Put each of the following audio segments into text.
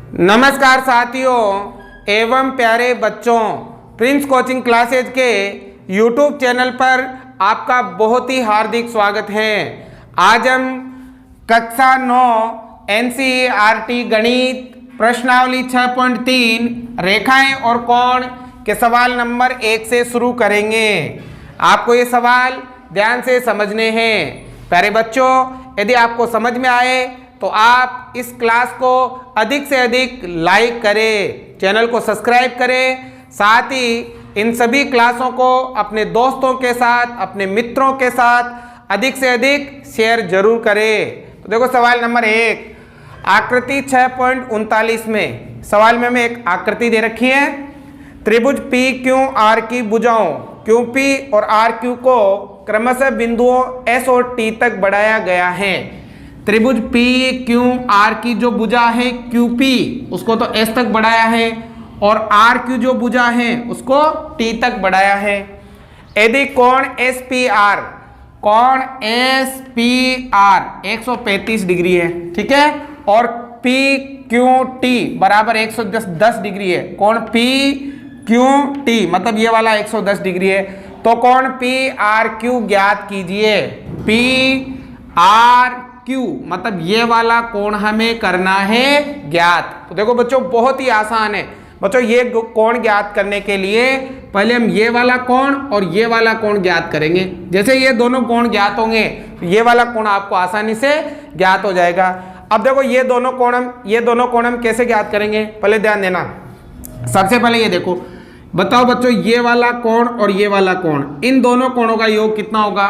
नमस्कार साथियों एवं प्यारे बच्चों, प्रिंस कोचिंग क्लासेज के यूट्यूब चैनल पर आपका बहुत ही हार्दिक स्वागत है। आज हम कक्षा 9 एनसीईआरटी गणित प्रश्नावली 6.3 रेखाएं और कोण के सवाल नंबर 1 से शुरू करेंगे। आपको ये सवाल ध्यान से समझने हैं। प्यारे बच्चों, यदि आपको समझ में आए तो आप इस क्लास को अधिक से अधिक लाइक करें, चैनल को सब्सक्राइब करें, साथ ही इन सभी क्लासों को अपने दोस्तों के साथ, अपने मित्रों के साथ अधिक से अधिक शेयर जरूर करें। तो देखो सवाल नंबर 1, आकृति 6.39 में सवाल में हमें एक आकृति दे रखी है। त्रिभुज पी क्यू आर की भुजाओं क्यू पी और आर क्यू को क्रमशः बिंदुओं एस और टी तक बढ़ाया गया है। त्रिभुज पी क्यू आर की जो भुजा है क्यू पी उसको तो एस तक बढ़ाया है और आर क्यू जो भुजा है उसको टी तक बढ़ाया है। यदि कोण एस पी आर 135 डिग्री है, ठीक है, और पी क्यू टी बराबर 110 डिग्री है। कोण पी क्यू टी मतलब ये वाला 110 डिग्री है, तो कोण पी आर क्यू ज्ञात कीजिए। पी आर क्यू मतलब ये वाला कोण हमें करना है ज्ञात। तो देखो बच्चों बहुत ही आसान है। बच्चों ये कोण ज्ञात करने के लिए पहले हम ये वाला कोण और ये वाला कोण ज्ञात करेंगे। जैसे ये दोनों कोण ज्ञात होंगे तो ये वाला कोण आपको आसानी से ज्ञात हो जाएगा। अब देखो ये दोनों कोण हम कैसे ज्ञात करेंगे, पहले ध्यान देना। सबसे पहले ये देखो, बताओ बच्चों ये वाला कोण और ये वाला कोण, इन दोनों कोणों का योग कितना होगा?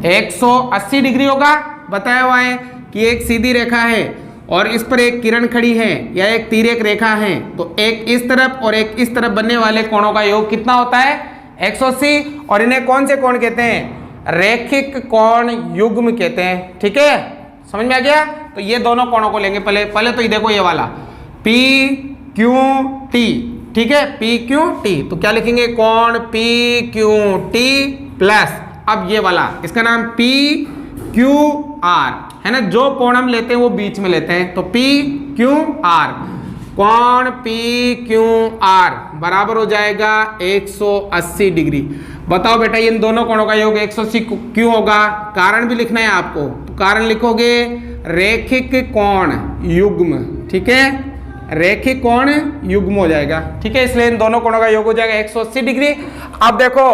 180 डिग्री होगा। बताया हुआ है कि एक सीधी रेखा है और इस पर एक किरण खड़ी है या एक तिर्यक रेखा है, तो एक इस तरफ और एक इस तरफ बनने वाले कोणों का योग कितना होता है? 180। और इन्हें कौन से कोण कहते हैं? रैखिक कोण युग्म कहते हैं। ठीक है, समझ में आ गया? तो ये दोनों कोणों को लेंगे। पहले तो ये देखो ये वाला पी क्यू टी, ठीक है, पी क्यू टी, तो क्या लिखेंगे? कोण पी क्यू टी प्लस अब ये वाला इसका नाम पी क्यू आर है ना। जो कोण हम लेते हैं वो बीच में लेते हैं, तो पी क्यू आर, कोण पी क्यू आर बराबर हो जाएगा 180 डिग्री। बताओ बेटा इन दोनों कोणों का योग 180 क्यों होगा? कारण भी लिखना है आपको, तो कारण लिखोगे रैखिक कोण युग्म। ठीक है, रैखिक कोण युग्म हो जाएगा। ठीक है, इसलिए इन दोनों कोणों का योग हो जाएगा 180 डिग्री। अब देखो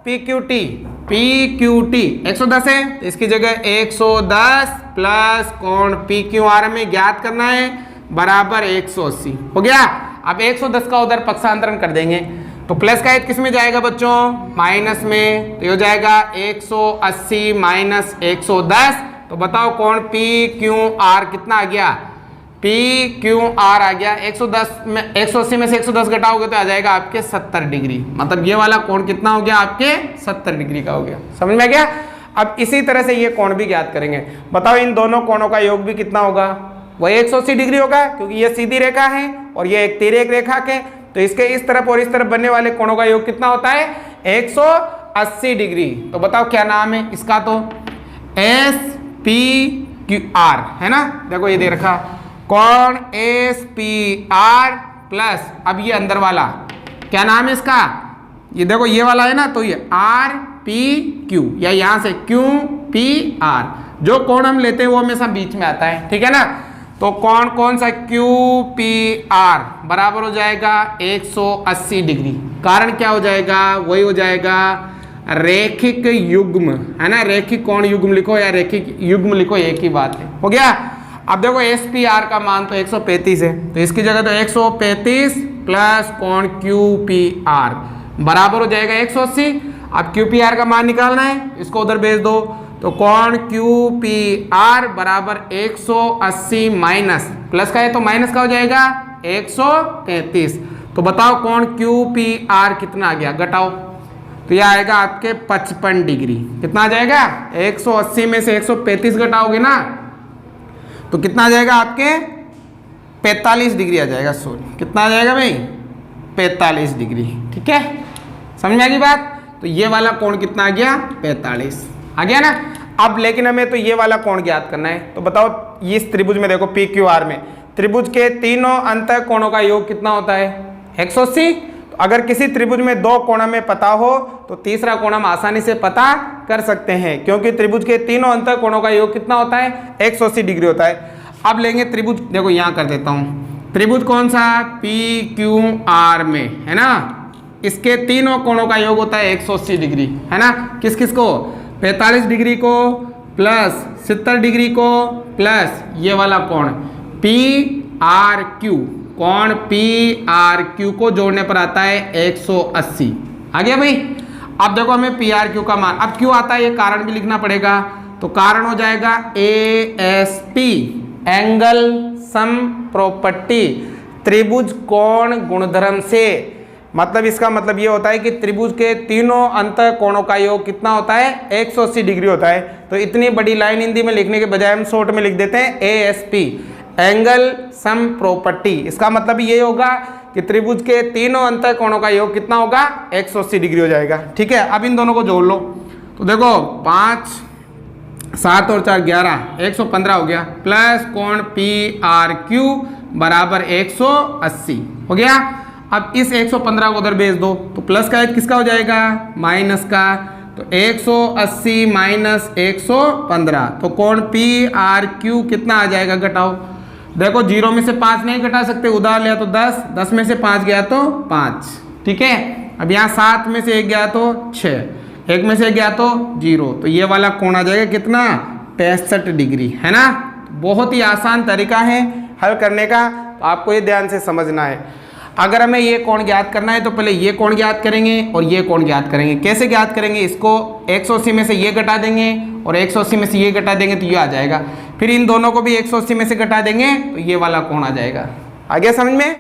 पी क्यू टी 110 है, तो इसकी जगह 110 प्लस कोण पी क्यू आर में ज्ञात करना है बराबर 180 हो गया। अब 110 का उधर पक्षांतरण कर देंगे, तो प्लस का किस में जाएगा बच्चों? माइनस में, तो ये हो जाएगा 180 माइनस 110। तो बताओ कोण पी क्यू आर कितना आ गया? पी क्यू आर आ गया 180 में से 110 घटाओगे तो आ जाएगा आपके 70 डिग्री। मतलब ये वाला कोण कितना हो गया? आपके 70 डिग्री का हो गया। समझ में आ गया? अब इसी तरह से ये कोण भी ज्ञात करेंगे। बताओ इन दोनों कोणों का योग भी कितना होगा? वही 180 डिग्री होगा, क्योंकि ये सीधी रेखा है और ये एक तिर्यक रेखा के, तो इसके इस तरफ और इस तरफ बनने वाले कोणों का योग कितना होता है? 180 डिग्री। तो बताओ क्या नाम है इसका? तो एस पी क्यू आर है ना। देखो ये दे रखा कोण एस पी आर प्लस अब ये अंदर वाला क्या नाम है इसका? ये देखो ये वाला है ना, तो ये आर पी क्यू या यहां से क्यू पी आर, जो कोण हम लेते हैं वो हमेशा बीच में आता है। ठीक है ना, तो कोण कौन सा? क्यू पी आर बराबर हो जाएगा 180 डिग्री। कारण क्या हो जाएगा? वही हो जाएगा रैखिक युग्म है ना। रैखिक कोण युग्म लिखो या रैखिक युग्म लिखो, एक ही बात है। हो गया। अब देखो एस पी आर का मान तो 135 है, तो इसकी जगह तो 135 प्लस कोण क्यू पी आर बराबर हो जाएगा 180। अब क्यू पी आर का मान निकालना है, इसको उधर भेज दो, तो कोण क्यू पी आर बराबर 180 माइनस प्लस का है तो माइनस का हो जाएगा 133। तो बताओ कोण क्यू पी आर कितना आ गया? घटाओ, तो यह आएगा आपके 55 डिग्री। कितना आ जाएगा? 180 में से 135 घटाओगे ना तो कितना आ जाएगा? आपके 45 डिग्री आ जाएगा। सॉरी, कितना आ जाएगा भाई? 45 डिग्री। ठीक है, समझ में आ गई बात? तो ये वाला कोण कितना आ गया? 45 आ गया ना। अब लेकिन हमें तो ये वाला कोण ज्ञात करना है, तो बताओ इस त्रिभुज में देखो पी क्यू आर में त्रिभुज के तीनों अंतः कोणों का योग कितना होता है 180। तो अगर किसी त्रिभुज में दो कोण हमें पता हो तो तीसरा कोण हम आसानी से पता कर सकते हैं, क्योंकि त्रिभुज के तीनों अंतः कोणों का योग कितना होता है 180 डिग्री होता है। अब लेंगे त्रिभुज, देखो यहाँ कर देता हूँ, त्रिभुज कौन सा PQR में है ना, इसके तीनों कोणों का योग होता है 180 डिग्री है ना। किस किस को, 45 डिग्री को प्लस 70 डिग्री को प्लस ये वाला कोण PRQ, कोण PRQ को जोड़ने पर आता है 180। आ गया भाई। अब देखो हमें PRQ का मान अब क्यों आता है, ये कारण भी लिखना पड़ेगा। तो कारण हो जाएगा ASP, एंगल सम प्रॉपर्टी, त्रिभुज कोण गुणधर्म से। मतलब इसका मतलब ये होता है कि त्रिभुज के तीनों अंतः कोणों का योग कितना होता है 180 डिग्री होता है। तो इतनी बड़ी लाइन हिंदी में लिखने के बजाय हम शॉर्ट में लिख देते हैं ASP, एंगल सम प्रॉपर्टी। इसका मतलब ये होगा कि त्रिभुज के तीनों अंतः कोणों का योग कितना होगा 180 डिग्री हो जाएगा। ठीक है, अब इन दोनों को जोड़ लो। तो देखो 5 7 और 4 11, 115 हो गया, प्लस कोण PRQ बराबर 180 हो गया। अब इस 115 को उधर भेज दो तो प्लस का किसका हो जाएगा माइनस का। तो 180 माइनस 115, तो कोण PRQ कितना आ जाएगा, घटाओ। देखो 0 में से 5 नहीं घटा सकते, उधार लिया तो 10, 10 में से 5 गया तो 5। ठीक है, अब यहाँ 7 में से 1 गया तो 6, 1 में से 1 गया तो 0, तो ये वाला कोण आ जाएगा कितना 65 डिग्री है ना। बहुत ही आसान तरीका है हल करने का, तो आपको ये ध्यान से समझना है। अगर हमें ये कोण ज्ञात करना है तो पहले ये कोण ज्ञात करेंगे और ये कोण ज्ञात करेंगे। कैसे ज्ञात करेंगे, इसको 180 में से ये घटा देंगे और 180 में से ये घटा देंगे तो ये आ जाएगा। फिर इन दोनों को भी 180 में से घटा देंगे तो ये वाला कोण आ जाएगा। आ गया समझ में।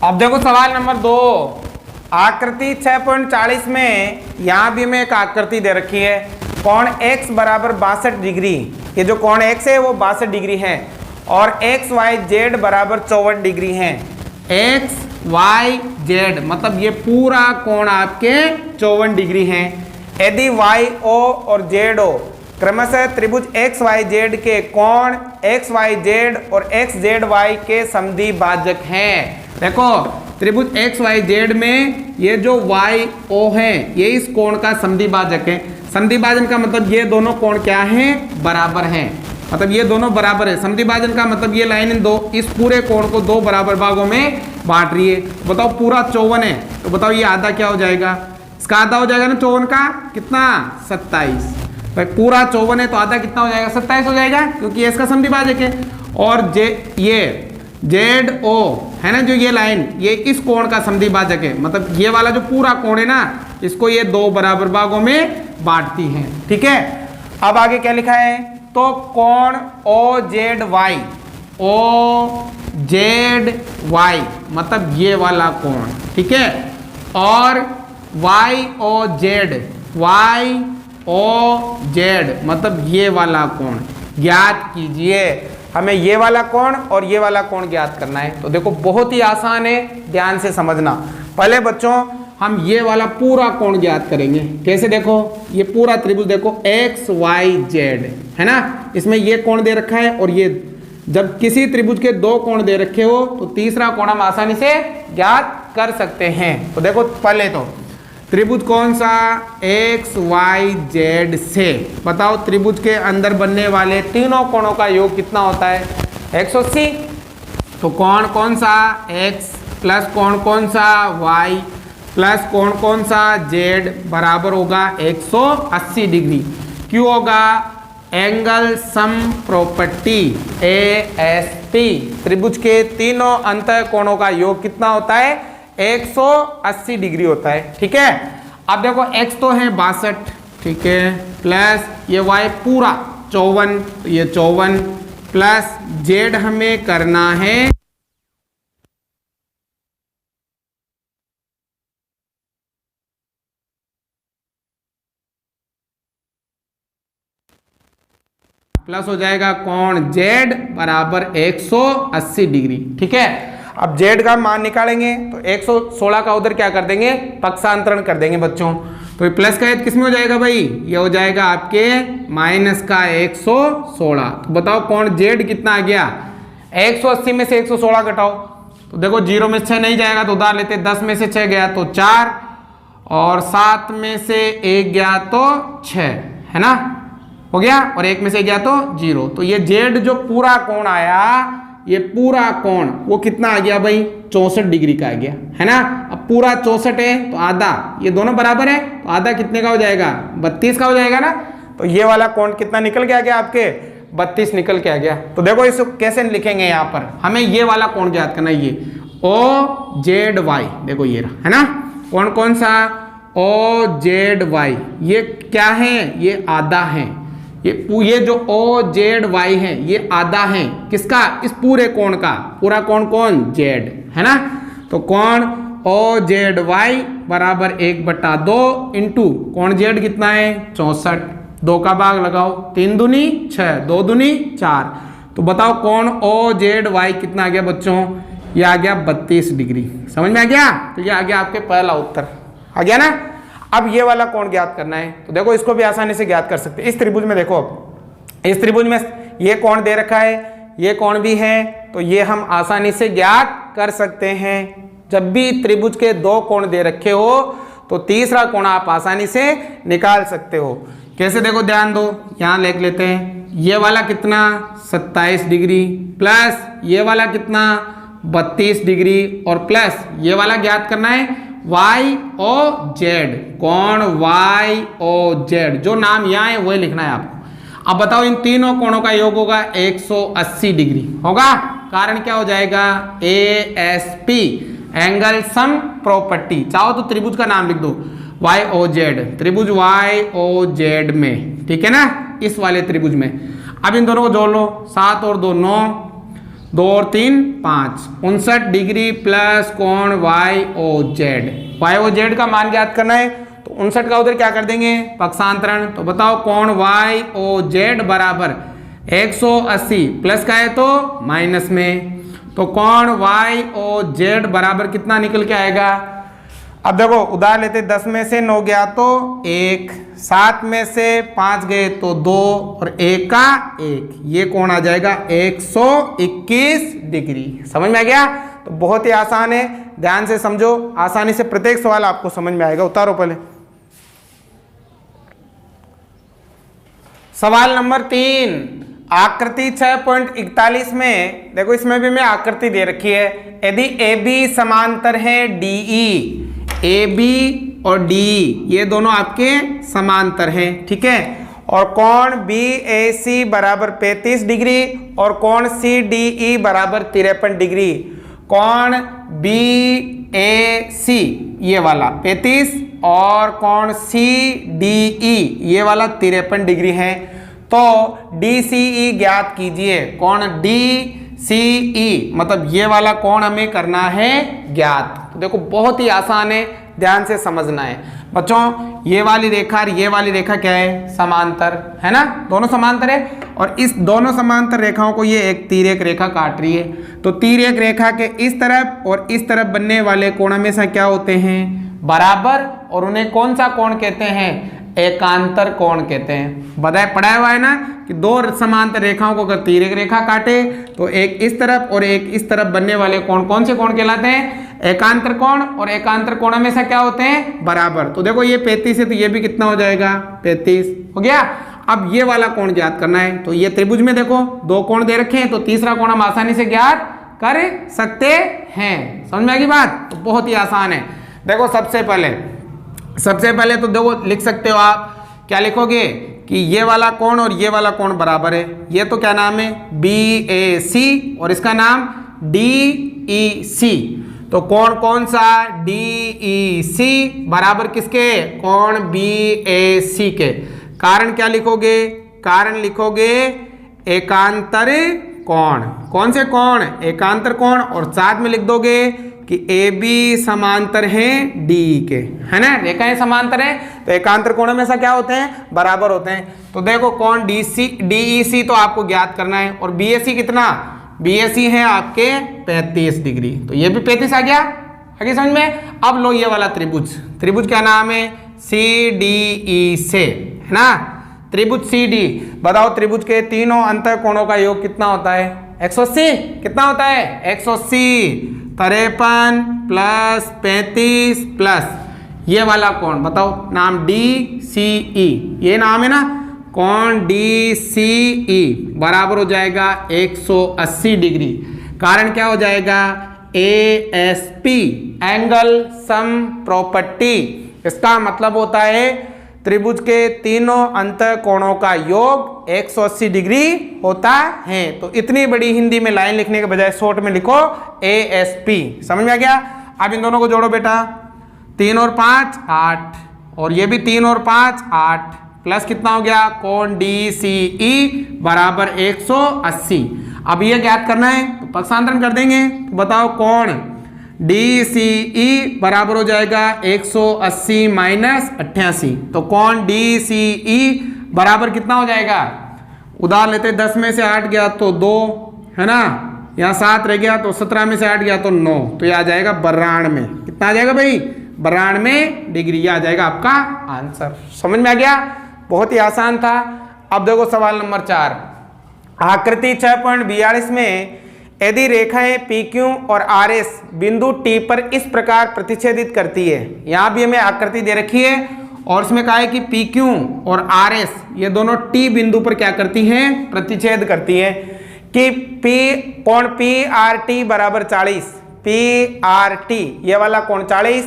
अब देखो सवाल नंबर 2, आकृति 6.40 में यहां भी हमें एक आकृति दे रखी है, कोण x बराबर 62 डिग्री। ये जो कोण x है वो 62 डिग्री है और x y z बराबर 54 डिग्री है। x y z मतलब ये पूरा कोण आपके 54 डिग्री है। यदि y o और z o क्रमशः त्रिभुज x y z के कोण x y z और x z y के समद्विभाजक हैं। देखो त्रिभुज x y z में ये जो y o है ये इस कोण का समद्विभाजक है। समद्विभाजन का मतलब ये दोनों कोण क्या हैं, बराबर हैं। मतलब ये दोनों बराबर है। समद्विभाजन का मतलब ये लाइन इन दो इस पूरे कोण को 2 बराबर भागों में बांट रही है। बताओ पूरा 54 है, तो बताओ ये आधा क्या हो जाएगा, इसका आधा हो जाएगा ना 54 का, कितना 27। भाई पूरा 54 है तो आधा कितना हो जाएगा 27 हो जाएगा, क्योंकि ये इसका समद्विभाजक है। और ये ZO है ना, जो ये लाइन ये इस कोण का समद्विभाजक है। मतलब ये वाला जो पूरा कोण है ना इसको ये 2 बराबर भागों में बांटती है। ठीक है, अब आगे क्या लिखा है, तो कोण OZY, OZY मतलब ये वाला कोण, ठीक है, और YOZ, YOZ मतलब ये वाला कोण ज्ञात कीजिए। हमें ये वाला कोण और ये वाला कोण ज्ञात करना है। तो देखो बहुत ही आसान है, ध्यान से समझना। पहले बच्चों हम ये वाला पूरा कोण ज्ञात करेंगे। कैसे, देखो ये पूरा त्रिभुज देखो XYZ है ना, इसमें ये कोण दे रखा है और ये, जब किसी त्रिभुज के 2 कोण दे रखे हो तो तीसरा कोण हम आसानी से ज्ञात कर सकते हैं। तो देखो पहले तो त्रिभुज कौन सा XYZ से, बताओ त्रिभुज के अंदर बनने वाले तीनों कोणों का योग कितना होता है 180। तो कोण कौन सा X प्लस कोण कौन सा Y प्लस कोण कौन सा Z बराबर होगा 180 डिग्री। क्यों होगा, एंगल सम प्रॉपर्टी ASP, त्रिभुज के तीनों अंतः कोणों का योग कितना होता है 180 डिग्री होता है। ठीक है, अब देखो x तो है 62, ठीक है, प्लस ये y पूरा 54, तो ये 54 प्लस z हमें करना है प्लस हो जाएगा कोण z बराबर 180 डिग्री। ठीक है, अब z का मान निकालेंगे तो 116 का उधर क्या कर देंगे, पक्षांतरण कर देंगे बच्चों। तो प्लस का किस में हो जाएगा भाई, ये हो जाएगा आपके माइनस का 116। तो बताओ कौन जेड कितना आ गया, 180 में से 116 घटाओ। तो देखो 0 में 6 नहीं जाएगा तो उधार लेते, 10 में से 6 गया तो 4 और 7 में से 1 गया तो 6, है ना, हो गया, और 1 में से गया तो 0। तो ये जेड जो पूरा कोण आया, ये पूरा कोण वो कितना आ गया भाई, 64 डिग्री का आ गया, है ना। अब पूरा 64 है तो आधा, ये दोनों बराबर है तो आधा कितने का हो जाएगा, 32 का हो जाएगा ना। तो ये वाला कोण कितना निकल के आ गया आपके, 32 निकल के आ गया। तो देखो इसको कैसे लिखेंगे, यहाँ पर हमें ये वाला कोण ज्ञात करना है, ये ओ जेड वाई, देखो ये रहा, है ना, कौन कौन सा, ओ जेड वाई, ये क्या है, ये आधा है, ये जो ओ जेड वाई है ये आधा है किसका, इस पूरे कोण का, पूरा कोण कौन, जेड, है ना। तो कोण ओ जेड वाई बराबर 1/2 इंटू कोण जेड कितना है 64, 2 का भाग लगाओ, 3 दूनी 6, 2 दूनी 4। तो बताओ कोण ओ जेड वाई कितना आ गया बच्चों, ये आ गया 32 डिग्री। समझ में आ गया, तो ये आ गया आपके पहला उत्तर, आ गया ना। अब ये वाला कोण ज्ञात करना है, तो देखो इसको भी आसानी से ज्ञात कर सकते हैं। इस त्रिभुज में देखो, इस त्रिभुज में ये कोण दे रखा है, ये कोण भी है, तो ये हम आसानी से ज्ञात कर सकते हैं। जब भी त्रिभुज के 2 कोण दे रखे हो तो तीसरा कोण आप आसानी से निकाल सकते हो। कैसे, देखो ध्यान दो, यहां लिख लेते हैं, ये वाला कितना 27 डिग्री प्लस ये वाला कितना 32 डिग्री और प्लस ये वाला ज्ञात करना है वाई ओ जेड, कोण वाई ओ जेड, जो नाम यहाँ है वही लिखना है आपको। अब बताओ इन तीनों कोणों का योग होगा 180 डिग्री होगा, कारण क्या हो जाएगा, ASP, एंगल सम प्रॉपर्टी। चाहो तो त्रिभुज का नाम लिख दो वाई ओ जेड, त्रिभुज वाई ओ जेड में, ठीक है ना, इस वाले त्रिभुज में। अब इन दोनों को जोड़ लो, 7 और 2 9, 2 और 3 5, 59 डिग्री प्लस कोण Y O Z. Y O Z का मान ज्ञात करना है तो 59 का उधर क्या कर देंगे, पक्षांतरण। तो बताओ कोण वाई ओ जेड बराबर 180 प्लस का है तो माइनस में, तो कोण वाई ओ जेड बराबर कितना निकल के आएगा। अब देखो उधार लेते, 10 में से 9 गया तो 1, 7 में से 5 गए तो 2 और 1 का 1, ये कोण आ जाएगा 121 डिग्री। समझ में आ गया, तो बहुत ही आसान है, ध्यान से समझो, आसानी से प्रत्येक सवाल आपको समझ में आएगा। उतारो पहले सवाल नंबर 3, आकृति 6.41 में देखो, इसमें भी मैं आकृति दे रखी है। यदि AB समांतर है DE, AB और DE ये दोनों आपके समांतर हैं, ठीक है, और कोण BAC बराबर 35 डिग्री और कोण CDE बराबर 53 डिग्री। कोण BAC ये वाला 35 और कोण CDE ये वाला 53 डिग्री है। तो DCE ज्ञात कीजिए, कोण DCE मतलब ये वाला कोण हमें करना है ज्ञात। तो देखो बहुत ही आसान है, ध्यान से समझना है बच्चों। ये वाली रेखा और ये वाली रेखा क्या है, समांतर है ना, दोनों समांतर है, और इस दोनों समांतर रेखाओं को ये एक तिर्यक रेखा काट रही है। तो तिर्यक रेखा के इस तरफ और इस तरफ बनने वाले कोण हमेशा क्या होते हैं, बराबर, और उन्हें कौन सा कोण कहते हैं, एकांतर कोण कहते हैं। बताया पढ़ाया हुआ है ना कि 2 समांतर रेखाओं को अगर तिर्यक रेखा काटे तो एक इस तरफ और एक इस तरफ बनने वाले कोण कौन से कोण कहलाते हैं, एकांतर कोण, और एकांतर कोण हमेशा क्या होते हैं, बराबर। तो देखो ये 35 है तो ये भी कितना हो जाएगा, 35 हो गया। अब ये वाला कोण ज्ञात करना है, तो ये त्रिभुज में देखो 2 कोण दे रखे हैं, तो तीसरा कोण हम आसानी से ज्ञात कर सकते हैं। समझ में आ गई बात, तो बहुत ही आसान है। देखो सबसे पहले तो देखो लिख सकते हो आप, क्या लिखोगे कि ये वाला कोण और ये वाला कोण बराबर है। ये तो क्या नाम है, BAC, और इसका नाम DEC। तो कोण कौन सा, DEC बराबर किसके, कोण BAC के। कारण क्या लिखोगे, कारण लिखोगे एकांतर कोण। कौन से कोण, एकांतर कोण, और साथ में लिख दोगे कि AB समांतर है DE के, है ना, रेखाएं समांतर है तो एकांतर कोण हमेशा क्या होते हैं, बराबर होते हैं। तो देखो कोण DEC तो आपको ज्ञात करना है, और BAC कितना, BAC है आपके 35 डिग्री, तो ये भी 35 आ गया, आगे समझ में। अब लो ये वाला त्रिभुज, त्रिभुज क्या नाम है, सी डी ई से, है ना। त्रिभुज सी डी, बताओ त्रिभुज के तीनों अंतः कोणों का योग कितना होता है? 180। कितना होता है? 180। 53 प्लस 35 प्लस ये वाला कोण, बताओ नाम डी सी ई, ये नाम है ना, कोण डी सी ई बराबर हो जाएगा 180 डिग्री। कारण क्या हो जाएगा? A S P, angle sum property. इसका मतलब होता है त्रिभुज के तीनों अंतः कोणों का योग 180 डिग्री होता है। तो इतनी बड़ी हिंदी में लाइन लिखने के बजाय शॉर्ट में लिखो ए एस पी। समझ में आ गया? अब इन दोनों को जोड़ो बेटा, 3 और 5 8, और ये भी 3 और 5 8, प्लस कितना हो गया? कोण डी सी ई बराबर 180। अब ये ज्ञात करना है तो पक्षांतरण कर देंगे। तो बताओ कोण डी सी ई बराबर हो जाएगा 180 माइनस 88। तो कोण डी सी ई बराबर कितना हो जाएगा? उधार लेते 10 में से 8 गया तो 2, है ना, यहाँ 7 रह गया तो 17 में से 8 गया तो 9, तो ये आ जाएगा 92। कितना आ जाएगा भाई? 92 डिग्री। ये आ जाएगा आपका आंसर। समझ में आ गया? बहुत ही आसान था। अब देखो सवाल नंबर 4, आकृति 6.42 में यदि रेखाएं PQ और RS बिंदु T पर इस प्रकार प्रतिच्छेदित करती है। यहाँ भी हमें आकृति दे रखी है और इसमें कहा है कि PQ और RS ये दोनों T बिंदु पर क्या करती हैं? प्रतिच्छेद करती हैं। कि कोण PRT बराबर 40, PRT ये वाला कोण 40,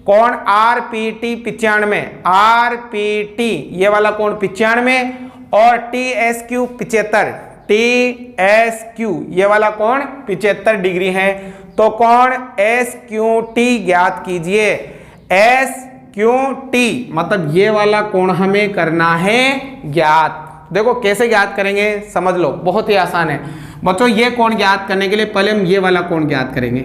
कोण RPT 95, RPT ये वाला कोण 95, और TSQ 75, TSQ ये वाला कोण 75 डिग्री है। तो कोण SQT ज्ञात कीजिए। SQT मतलब ये वाला कोण हमें करना है ज्ञात। देखो कैसे ज्ञात करेंगे, समझ लो, बहुत ही आसान है बच्चों। ये कोण ज्ञात करने के लिए पहले हम ये वाला कोण ज्ञात करेंगे,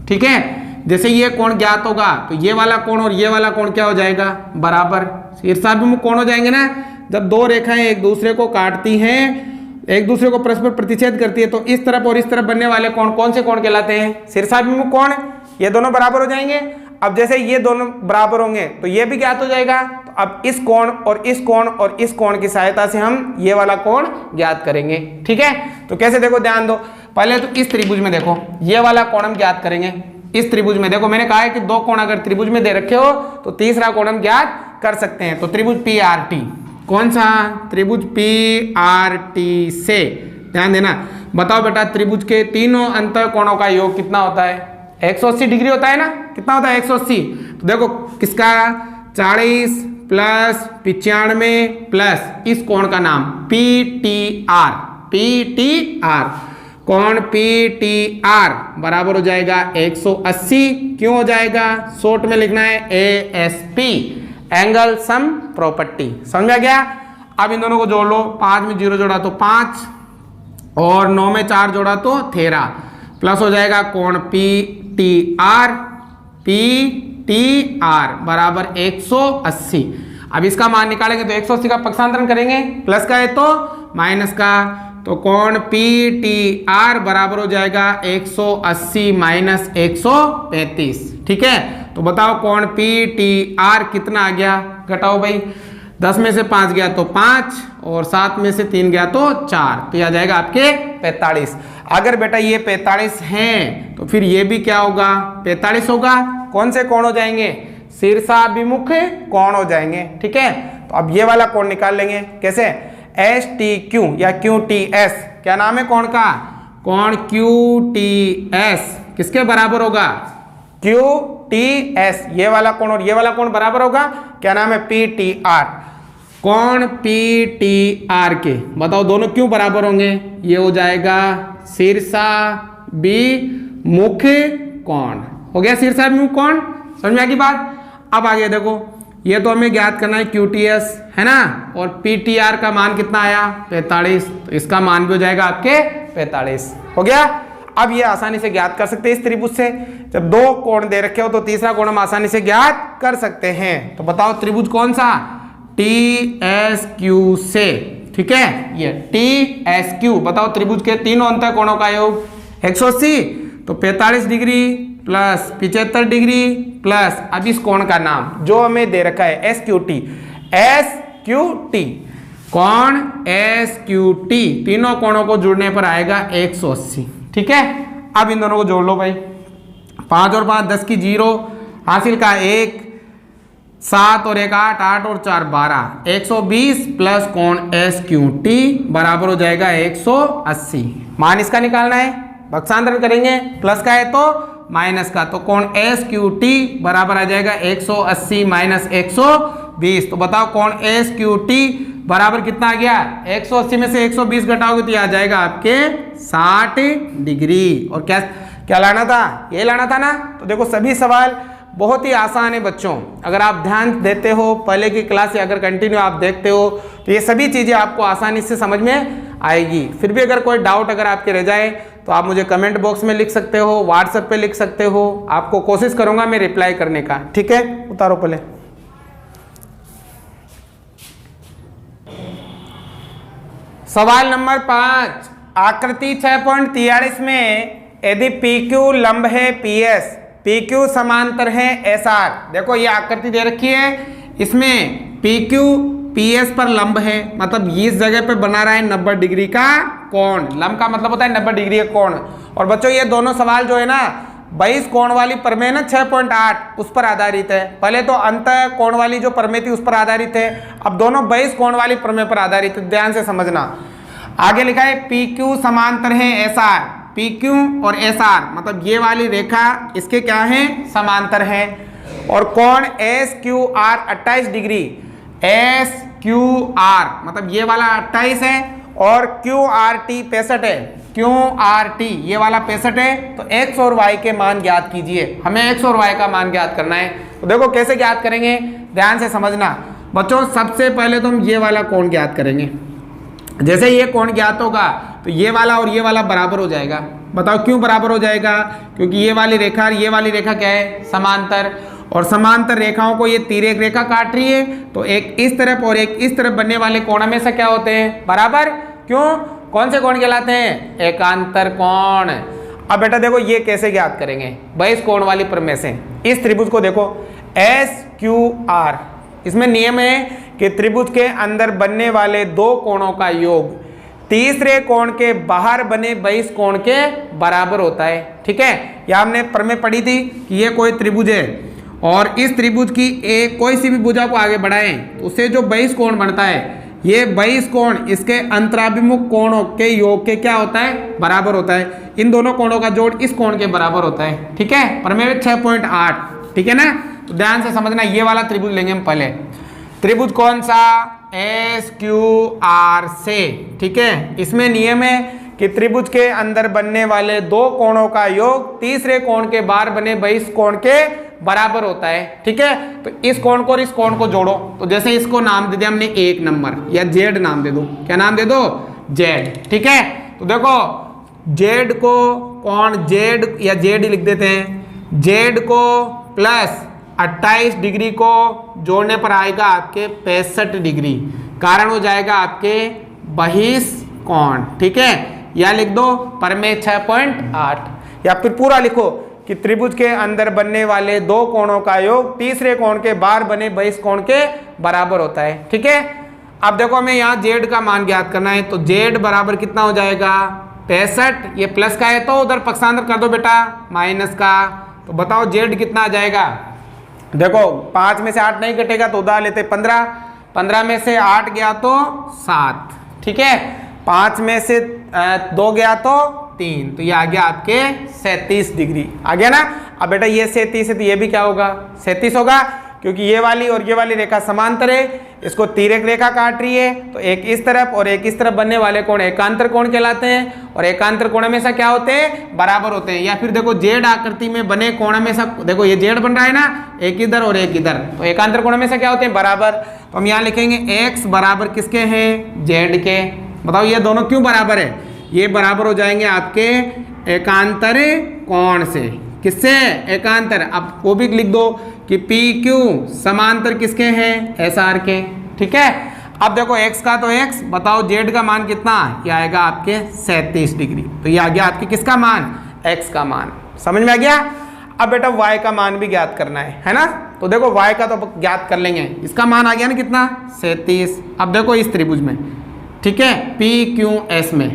ठीक है। जैसे ये कोण ज्ञात होगा तो ये वाला कोण और ये वाला कोण क्या हो जाएगा? बराबर। शीर्षाभिमुख कोण हो जाएंगे ना। जब दो रेखाएं एक दूसरे को काटती हैं, एक दूसरे को परस्पर प्रतिच्छेद करती है, तो इस तरफ और इस तरफ बनने वाले कोण कौन से कोण कहलाते हैं? शीर्षाभिमुख कोण। ये दोनों बराबर हो जाएंगे। अब जैसे ये दोनों बराबर होंगे तो ये भी ज्ञात हो जाएगा। तो अब इस कोण और इस कोण और इस कोण की सहायता से हम ये वाला कोण ज्ञात करेंगे, ठीक है। तो कैसे, देखो ध्यान दो। पहले तो इस त्रिभुज में देखो, ये वाला कोण हम ज्ञात करेंगे। इस त्रिभुज में देखो, मैंने कहा है कि दो कोण अगर त्रिभुज में दे रखे हो तो तीसरा कोण हम ज्ञात कर सकते हैं। तो त्रिभुज PRT, कौन सा? त्रिभुज PRT से ध्यान देना। बताओ बेटा त्रिभुज के तीनों अंतः कोणों का योग कितना होता है? 180 डिग्री होता है ना। कितना होता है? 180। तो देखो किसका? 40 प्लस 95 प्लस इस कोण का नाम PTR, PTR, कोण PTR बराबर हो जाएगा 180। क्यों हो जाएगा? शॉर्ट में लिखना है ASP, एंगल सम प्रॉपर्टी। समझ आ गया? अब इन दोनों को जोड़ लो। 5 में 0 जोड़ा तो 5 और 9 में 4 जोड़ा तो 13, प्लस हो जाएगा कोण PTR, PTR बराबर 180। अब इसका मान निकालेंगे तो 180 का पक्षांतरण करेंगे, प्लस का है तो माइनस का, तो कोण PTR बराबर हो जाएगा 180 माइनस 135, ठीक है। तो बताओ कोण PTR कितना आ गया? घटाओ भाई, 10 में से 5 गया तो 5 और 7 में से 3 गया तो 4, तो यह आ जाएगा आपके 45। अगर बेटा ये 45 हैं तो फिर ये भी क्या होगा? 45 होगा। कौन से कोण हो जाएंगे? शीर्षाभिमुख कोण हो जाएंगे, ठीक है। तो अब ये वाला कोण निकाल लेंगे। कैसे? STQ या QTS, क्या नाम है कोण का? कोण QTS किसके बराबर होगा? QTS, ये वाला कोण और ये वाला कोण बराबर होगा, क्या नाम है? PTR। कोण PTR के बताओ दोनों क्यों बराबर होंगे? ये हो जाएगा शीर्षाभिमुख कोण। हो गया शीर्षाभिमुख कोण। समझ में आ गई बात? अब आगे देखो, ये तो हमें ज्ञात करना है QTS, है ना, और PTR का मान कितना आया? 45, तो इसका मान भी हो जाएगा आपके 45। हो गया? अब ये आसानी से ज्ञात कर सकते हैं इस त्रिभुज से। जब दो कोण दे रखे हो तो तीसरा कोण हम आसानी से ज्ञात कर सकते हैं। तो बताओ त्रिभुज कौन सा? TSQ से, ठीक है। ये TSQ, बताओ त्रिभुज के तीनों अंतः कोणों का योग 180, तो 45 डिग्री प्लस 75 डिग्री प्लस अब इस कोण का नाम जो हमें दे रखा है S Q T, S Q T, कोण एस क्यू टी, तीनों कोणों को जोड़ने पर आएगा 180। ठीक है, अब इन दोनों को जोड़ लो भाई, 5 और 5 10 की 0, हासिल का 1, 7 और 1 8, 8 और 4 12, 120 प्लस कोण एस क्यू टी बराबर हो जाएगा 180। मान इसका निकालना है, पक्षांतरण करेंगे, प्लस का है तो माइनस का, तो कोण एस क्यू टी बराबर आ जाएगा 180 माइनस 120। तो बताओ कोण एस क्यू टी बराबर कितना आ गया, 180 में से 120 घटाओगे तो ये आ जाएगा आपके 60 डिग्री। और क्या क्या लाना था, ये लाना था ना। तो देखो सभी सवाल बहुत ही आसान है बच्चों, अगर आप ध्यान देते हो पहले की क्लास या अगर कंटिन्यू आप देखते हो तो ये सभी चीज़ें आपको आसानी से समझ में आएगी। फिर भी अगर कोई डाउट अगर आपके रह जाए तो आप मुझे कमेंट बॉक्स में लिख सकते हो, व्हाट्सएप पे लिख सकते हो, आपको कोशिश करूंगा मैं रिप्लाई करने का। ठीक है, उतारो पहले। सवाल नंबर 5, आकृति 6.43 में यदि PQ लंब है PS, PQ समांतर है SR। देखो ये आकृति दे रखी है, इसमें PQ PS पर लंब है, मतलब इस जगह पे बना रहा है 90 डिग्री का कोण। लंब का मतलब होता है 90 डिग्री का कोण। और बच्चों ये दोनों सवाल जो है ना 22 कोण वाली प्रमेय ना 6.8 उस पर आधारित है। पहले तो अंत कोण वाली जो प्रमेय थी उस पर आधारित है, अब दोनों 22 कोण वाली प्रमेय पर आधारित है, ध्यान से समझना। आगे लिखा है PQ समांतर है SR, PQ और SR मतलब ये वाली रेखा इसके क्या है, समांतर है। और कोण SQR 28 डिग्री, SQR मतलब ये वाला 28 है और QRT 65 है, QRT ये वाला 65 है। तो x और y के मान ज्ञात कीजिए, हमें x और y का मान ज्ञात करना है। तो देखो कैसे ज्ञात करेंगे, ध्यान से समझना बच्चों। सबसे पहले तो हम ये वाला कोण ज्ञात करेंगे। जैसे ये कोण ज्ञात होगा तो ये वाला और ये वाला बराबर हो जाएगा। बताओ क्यों बराबर हो जाएगा, क्योंकि ये वाली रेखा और ये वाली रेखा क्या है, समांतर। और समांतर रेखाओं को ये तिर्यक रेखा काट रही है, तो एक इस तरफ और एक इस तरफ बनने वाले कोण हमेशा क्या होते हैं, बराबर। क्यों, कौन से कोण कहलाते हैं, एकांतर कोण। अब बेटा देखो ये कैसे ज्ञात करेंगे, 22 कोण वाली प्रमेय से। इस त्रिभुज को देखो SQR, इसमें नियम है कि त्रिभुज के अंदर बनने वाले दो कोणों का योग तीसरे कोण के बाहर बने 22 कोण के बराबर होता है। ठीक है, यह हमने प्रमेय पढ़ी थी कि ये कोई त्रिभुज है और इस त्रिभुज की एक कोई सी भी भुजा को आगे बढ़ाएं तो उससे जो 22 कोण बनता है, ये 22 कोण इसके अंतराभिमुख कोणों के योग के क्या होता है, बराबर होता है। इन दोनों कोणों का जोड़ इस कोण के बराबर होता है। ठीक है, प्रमेय 6.8। ठीक है ना, तो ध्यान से समझना। ये वाला त्रिभुज लेंगे हम पहले, त्रिभुज कौन सा, SQR से। ठीक है, इसमें नियम है कि त्रिभुज के अंदर बनने वाले दो कोणों का योग तीसरे कोण के बाहर बने 22 कोण के बराबर होता है। ठीक है, तो इस कोण को और इस कोण को जोड़ो। तो जैसे इसको नाम दे दिया हमने 1 नंबर या Z नाम दे दो, क्या नाम दे दो, Z। ठीक है, तो देखो Z को कोण Z या Z लिख देते हैं, Z को प्लस 28 डिग्री को जोड़ने पर आएगा आपके 65 डिग्री, कारण हो जाएगा आपके बहिष्कोण। ठीक है, या लिख दो प्रमेय 6.8, या फिर पूरा लिखो कि त्रिभुज के अंदर बनने वाले दो कोणों का योग तीसरे कोण के बाहर बने 22 कोण के बराबर होता है। ठीक है, अब देखो हमें यहाँ Z का मान ज्ञात करना है, तो Z बराबर कितना हो जाएगा, 65। ये प्लस का है तो उधर पक्षांतर कर दो बेटा माइनस का। तो बताओ Z कितना आ जाएगा, देखो 5 में से 8 नहीं कटेगा तो उधार लेते 15, 15 में से 8 गया तो 7। ठीक है, 5 में से 2 गया तो 3, तो ये आ गया आपके 37 डिग्री आ गया ना। अब बेटा ये 37 है तो ये भी क्या होगा, 37 होगा, क्योंकि ये वाली और ये वाली रेखा समांतर है, इसको तिर्यक रेखा काट रही है। तो एक इस तरफ और एक इस तरफ बनने वाले कोण एकांतर कोण कहलाते हैं, और एकांतर कोण हमेशा क्या होते हैं, बराबर होते हैं। या फिर देखो Z आकृति में बने कोण हमेशा, देखो ये Z बन रहा है ना, एक इधर और एक इधर, तो एकांतर कोण हमेशा क्या होते हैं, बराबर। तो हम यहाँ लिखेंगे X बराबर किसके हैं, Z के। बताओ ये दोनों क्यों बराबर है, ये बराबर हो जाएंगे आपके एकांतर कोण से। किससे, एकांतर। अब वो भी लिख दो कि PQ समांतर किसके हैं, SR के। ठीक है, अब देखो x का तो x, बताओ Z का मान कितना, ये आएगा आपके 37 डिग्री। तो ये आ गया आपके किसका मान, x का मान। समझ में आ गया। अब बेटा y का मान भी ज्ञात करना है ना। तो देखो y का तो ज्ञात कर लेंगे, इसका मान आ गया ना कितना 37। अब देखो इस त्रिभुज में, ठीक है, PQS में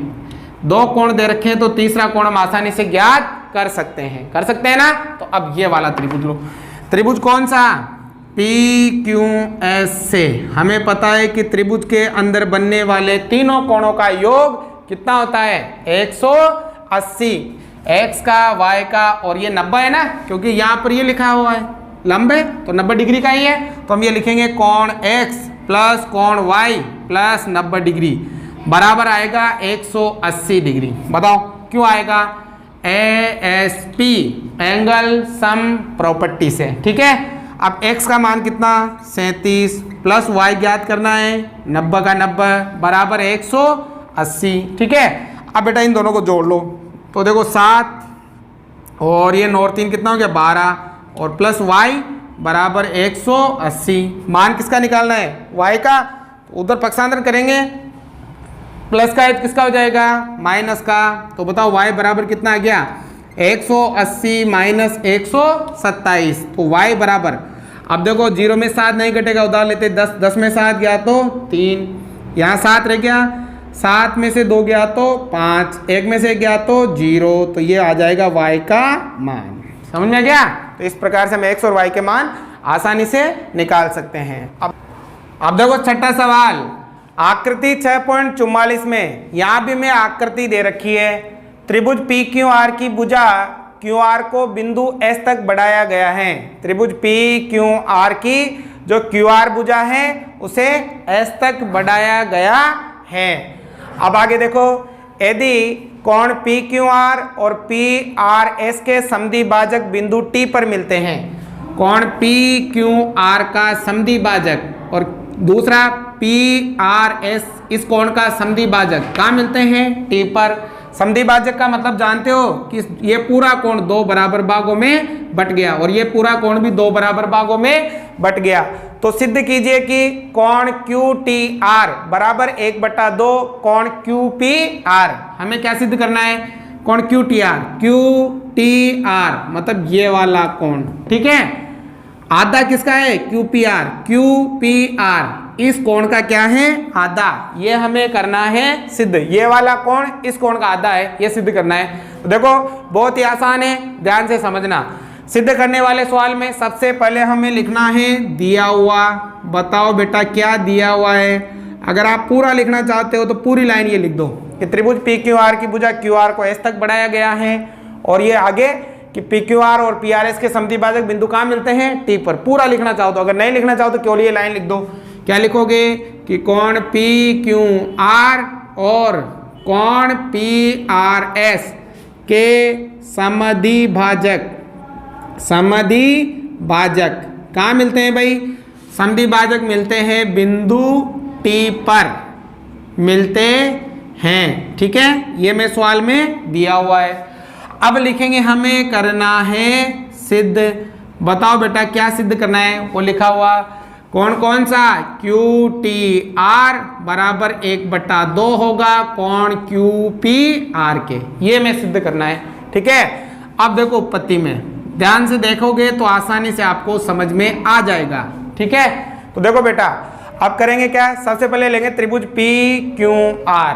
दो कोण दे रखे हैं, तो तीसरा कोण हम आसानी से ज्ञात कर सकते हैं ना। तो अब ये वाला त्रिभुज लो, त्रिभुज कौन सा, PQS से हमें पता है कि त्रिभुज के अंदर बनने वाले तीनों कोणों का योग कितना होता है 180, x का y का और ये 90 है ना, क्योंकि यहाँ पर ये लिखा हुआ है लंब है तो 90 डिग्री का ही है। तो हम ये लिखेंगे कोण x प्लस कोण y प्लस 90 डिग्री बराबर आएगा 180 डिग्री। बताओ क्यों आएगा, ASP एंगल सम प्रॉपर्टी से, ठीक है। अब x का मान कितना 37 प्लस y ज्ञात करना है 90 का 90 बराबर 180, ठीक है। अब बेटा इन दोनों को जोड़ लो, तो देखो 7 और ये 9 और 3 कितना हो गया 12 और प्लस y बराबर 180। मान किसका निकालना है y का, तो उधर पक्षांतर करेंगे, प्लस का किसका हो जाएगा माइनस का। तो बताओ y बराबर कितना आ गया 180 माइनस 127, तो y बराबर, अब देखो 0 में 7 नहीं घटेगा, उधार लेते 10, 10 में 7 गया तो 3, यहाँ 7 रह गया, 7 में से 2 गया तो 5, 1 में से गया तो 0, तो ये आ जाएगा y का मान। समझ में गया। तो इस प्रकार से हम x और y के मान आसानी से निकाल सकते हैं। अब देखो छठा सवाल, आकृति 6.44 में यहाँ भी मैं आकृति दे रखी है, त्रिभुज PQR की भुजा QR को बिंदु S तक बढ़ाया गया है। त्रिभुज PQR की जो QR भुजा है उसे S तक बढ़ाया गया है। अब आगे देखो, यदि कोण PQR और PRS के समद्विभाजक बिंदु T पर मिलते हैं, कोण PQR का समद्विभाजक और दूसरा PRS इस कोण का समद्विभाजक कहाँ मिलते हैं T पर। समद्विभाजक का मतलब जानते हो कि ये पूरा कोण 2 बराबर भागों में बट गया और ये पूरा कोण भी 2 बराबर भागों में बट गया। तो सिद्ध कीजिए कि कोण QTR बराबर 1/2 कोण QPR। हमें क्या सिद्ध करना है, कोण QTR मतलब ये वाला कोण, ठीक है। आधा किसका है QPR इस कोण का क्या है आधा, ये हमें करना है सिद्ध। ये वाला कोण इस कोण का आधा है, ये सिद्ध करना है। तो देखो बहुत ही आसान है, ध्यान से समझना। सिद्ध करने वाले सवाल में सबसे पहले हमें लिखना है दिया हुआ। बताओ बेटा क्या दिया हुआ है। अगर आप पूरा लिखना चाहते हो तो पूरी लाइन ये लिख दो कि त्रिभुज PQR की भुजा QR को S तक बढ़ाया गया है और ये आगे कि PQR और PRS के समद्विभाजक बिंदु कहाँ मिलते हैं T पर। पूरा लिखना चाहो तो, अगर नहीं लिखना चाहो तो केवल ये लाइन लिख दो। क्या लिखोगे कि कोण PQR और कोण PRS के समद्विभाजक कहाँ मिलते हैं भाई, समद्विभाजक मिलते हैं बिंदु T पर मिलते हैं, ठीक है। ये मैं सवाल में दिया हुआ है। अब लिखेंगे हमें करना है सिद्ध। बताओ बेटा क्या सिद्ध करना है, वो लिखा हुआ कौन सा QTR बराबर 1/2 होगा कोण QPR के, ये मैं सिद्ध करना है, ठीक है। अब देखो उत्पत्ति में ध्यान से देखोगे तो आसानी से आपको समझ में आ जाएगा, ठीक है। तो देखो बेटा अब करेंगे क्या, सबसे पहले लेंगे त्रिभुज PQR,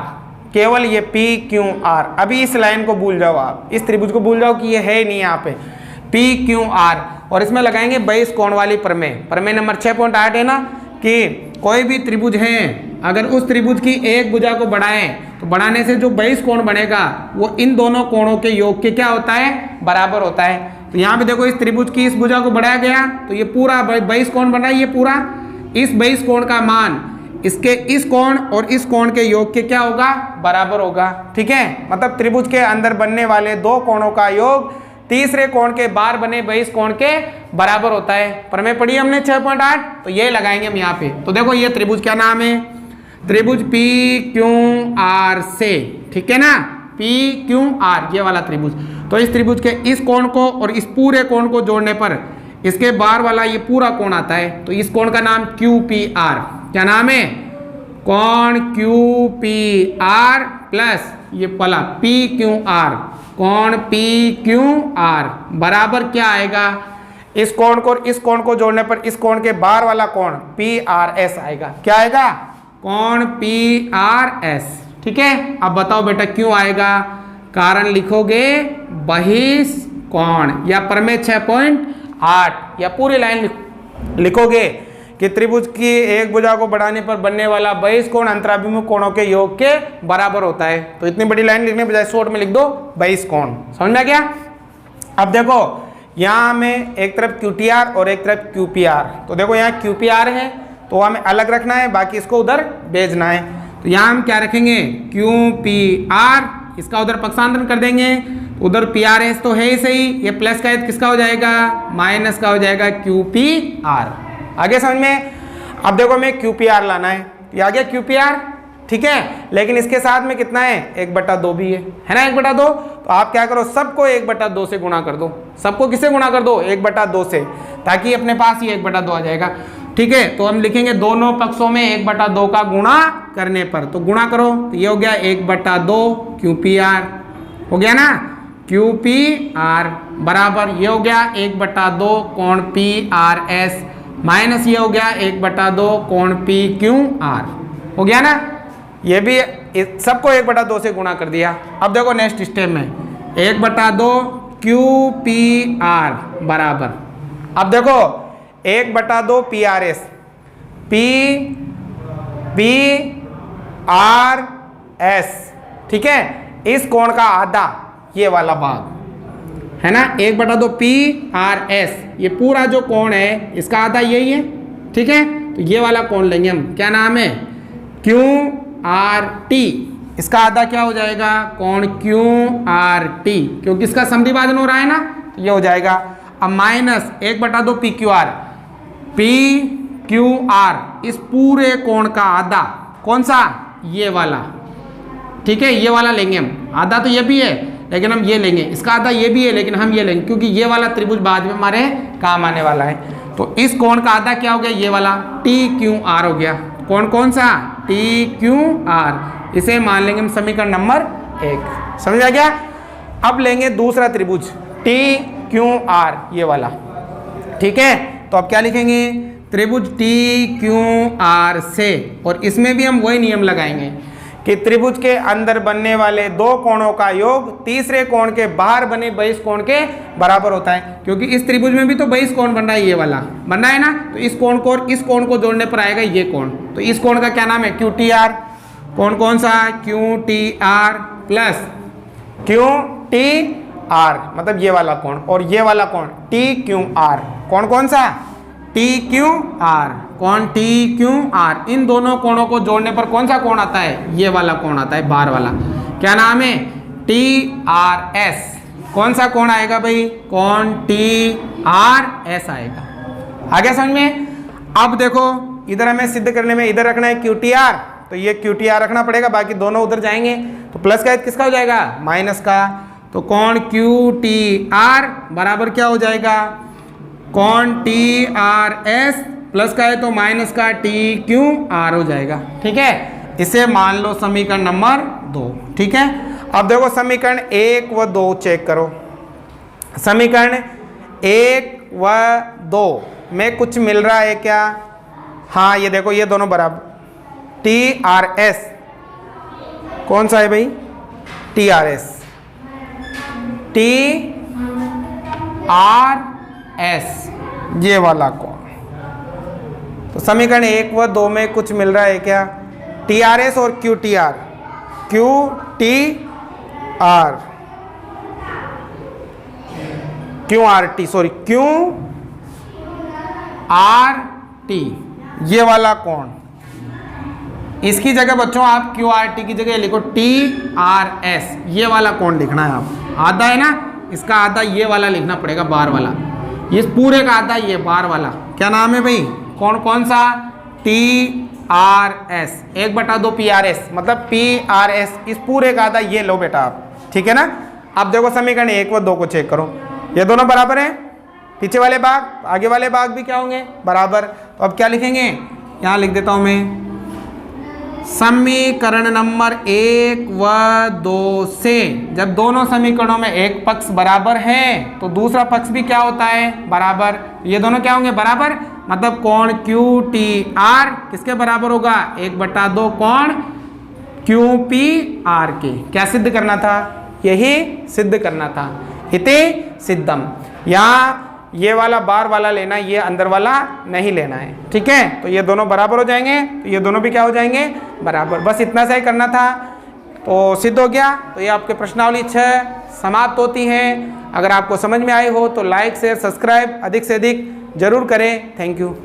केवल ये PQR। अभी इस लाइन को भूल जाओ, आप इस त्रिभुज को भूल जाओ कि ये है नहीं यहाँ पे PQR, और इसमें लगाएंगे 22 कोण वाली प्रमेय। प्रमेय नंबर 6.8 है ना कि कोई भी त्रिभुज है अगर उस त्रिभुज की एक भुजा को बढ़ाएं तो बढ़ाने से जो 22 कोण बनेगा वो इन दोनों कोणों के योग के क्या होता है बराबर होता है। तो यहाँ पे देखो इस त्रिभुज की इस भुजा को बढ़ाया गया तो ये पूरा 22 कोण बना, ये पूरा इस 22 कोण का मान इसके इस कोण और इस कोण के योग के क्या होगा बराबर होगा, ठीक है। मतलब त्रिभुज के अंदर बनने वाले दो कोणों का योग तीसरे कोण के बाहर बने 22 कोण के बराबर होता है। प्रमेय पढ़ी हमने 6.8, तो ये लगाएंगे हम यहाँ पे। तो देखो ये त्रिभुज क्या नाम है, त्रिभुज PQR से, ठीक है ना, PQR ये वाला त्रिभुज। तो इस त्रिभुज के इस कोण को और इस पूरे कोण को जोड़ने पर इसके बाहर वाला ये पूरा कोण आता है, तो इस कोण का नाम QPR, क्या नाम है कोण QPR प्लस ये वाला PQR कोण पी क्यू आर बराबर क्या आएगा, इस कोण को जोड़ने पर इस कोण के बाहर वाला कोण पी आर एस आएगा। क्या आएगा, कोण पी आर एस। ठीक है, अब बताओ बेटा क्यों आएगा, कारण लिखोगे बहिष्कोण या प्रमेय 6.8 या पूरी लाइन लिखोगे कि त्रिभुज की एक भुजा को बढ़ाने पर बनने वाला बहिष्कोण अंतराभिमुख कोणों के योग के बराबर होता है। तो इतनी बड़ी लाइन लिखने बजाय शॉर्ट में लिख दो बहिष्कोण। समझ में आ गया। अब देखो यहाँ हमें एक तरफ QTR और एक तरफ QPR, तो देखो यहाँ QPR है तो हमें अलग रखना है, बाकी इसको उधर भेजना है। तो यहाँ हम क्या रखेंगे QPR, इसका उधर पक्षांतरण कर देंगे, उधर PRS तो है ही सही, ये प्लस का किसका हो जाएगा, माइनस का हो जाएगा QPR। आगे समझ में। अब देखो हमें QPR लाना है, ये आ गया QPR। ठीक है, लेकिन इसके साथ में कितना है, 1/2 भी है ना, 1/2। तो आप क्या करो, सबको 1/2 से गुणा कर दो। सबको किससे गुणा कर दो, 1/2 से, ताकि अपने पास ही 1/2 आ जाएगा। ठीक है, तो हम लिखेंगे दोनों पक्षों में 1/2 का गुणा करने पर, तो गुणा करो तो ये हो गया 1/2 QPR हो गया ना, QPR बराबर ये हो गया 1/2 कोण PRS माइनस ये हो गया 1/2 कोण PQR हो गया ना। ये भी सबको 1/2 से गुणा कर दिया। अब देखो नेक्स्ट स्टेप में 1/2 QPR बराबर, अब देखो 1/2 PRS PRS। ठीक है, इस कोण का आधा ये वाला भाग है ना, 1/2 PRS, ये पूरा जो कोण है इसका आधा यही है। ठीक है, तो ये वाला कोण लेंगे हम, क्या नाम है QRT, इसका आधा क्या हो जाएगा, कोण QRT, क्योंकि इसका समद्विभाजन हो रहा है ना, तो ये हो जाएगा। अब माइनस 1/2 PQR, इस पूरे कोण का आधा, कौन सा, ये वाला। ठीक है, ये वाला लेंगे हम, आधा तो ये भी है लेकिन हम ये लेंगे, इसका आधा ये भी है लेकिन हम ये लेंगे, क्योंकि ये वाला त्रिभुज बाद में हमारे काम आने वाला है। तो इस कोण का आधा क्या हो गया, ये वाला TQR हो गया। कौन सा, TQR, इसे मान लेंगे हम समीकरण नंबर 1। समझ आ गया। अब लेंगे दूसरा त्रिभुज TQR, ये वाला। ठीक है, तो अब क्या लिखेंगे, त्रिभुज TQR से, और इसमें भी हम वही नियम लगाएंगे कि त्रिभुज के अंदर बनने वाले दो कोणों का योग तीसरे कोण के बाहर बने बहिष्कोण के बराबर होता है, क्योंकि इस त्रिभुज में भी तो बहिष्कोण बन रहा है, ये वाला बन रहा है ना। तो इस कोण को और इस कोण को जोड़ने पर आएगा ये कोण, तो इस कोण का क्या नाम है, QTR। कौन सा, QTR प्लस QTR, मतलब ये वाला कोण, और ये वाला कोण TQR। कौन सा, TQR, कौन TQR, इन दोनों कोणों को जोड़ने पर कौन सा कोण आता है, ये वाला कोण आता है, बाहर वाला। क्या नाम है, TRS। कौन सा कोण आएगा भाई, कौन TRS आएगा। आगे समझ में। अब देखो इधर हमें सिद्ध करने में इधर रखना है QTR, तो ये QTR रखना पड़ेगा, बाकी दोनों उधर जाएंगे, तो प्लस का किसका हो जाएगा, माइनस का। तो कौन QTR बराबर क्या हो जाएगा, कौन TRS, प्लस का है तो माइनस का TQR हो जाएगा। ठीक है, इसे मान लो समीकरण नंबर 2। ठीक है, अब देखो समीकरण 1 व 2 चेक करो। समीकरण 1 व 2 में कुछ मिल रहा है क्या, हाँ ये देखो ये दोनों बराबर। TRS कौन सा है भाई, TRS, TRS ये वाला कोण। तो समीकरण 1 व 2 में कुछ मिल रहा है क्या, TRS और QTR, QRT सॉरी QRT ये वाला कोण। इसकी जगह बच्चों आप QRT की जगह लिखो TRS, ये वाला कोण लिखना है। आप आधा है ना, इसका आधा ये वाला लिखना पड़ेगा, बाहर वाला, इस पूरे का आधा ये बाहर वाला। क्या नाम है भाई, कौन सा, TRS, 1/2 PRS, मतलब PRS, इस पूरे का आधा ये लो बेटा आप। ठीक है ना। अब देखो समीकरण 1 व 2 को चेक करो, ये दोनों बराबर हैं, पीछे वाले भाग आगे वाले भाग भी क्या होंगे, बराबर। तो अब क्या लिखेंगे, यहाँ लिख देता हूं मैं, समीकरण नंबर 1 व 2 से जब दोनों समीकरणों में एक पक्ष बराबर है तो दूसरा पक्ष भी क्या होता है, बराबर। ये दोनों क्या होंगे, बराबर। मतलब कोण क्यू टी आर किसके बराबर होगा, 1/2 कोण क्यू पी आर के। क्या सिद्ध करना था, यही सिद्ध करना था। इति सिद्धम। यहाँ ये वाला बार वाला लेना, ये अंदर वाला नहीं लेना है, ठीक है। तो ये दोनों बराबर हो जाएंगे, तो ये दोनों भी क्या हो जाएंगे, बराबर। बस इतना सा ही करना था तो सिद्ध हो गया। तो ये आपके प्रश्नावली 6 समाप्त होती है। अगर आपको समझ में आई हो तो लाइक शेयर सब्सक्राइब अधिक से अधिक जरूर करें। Thank you.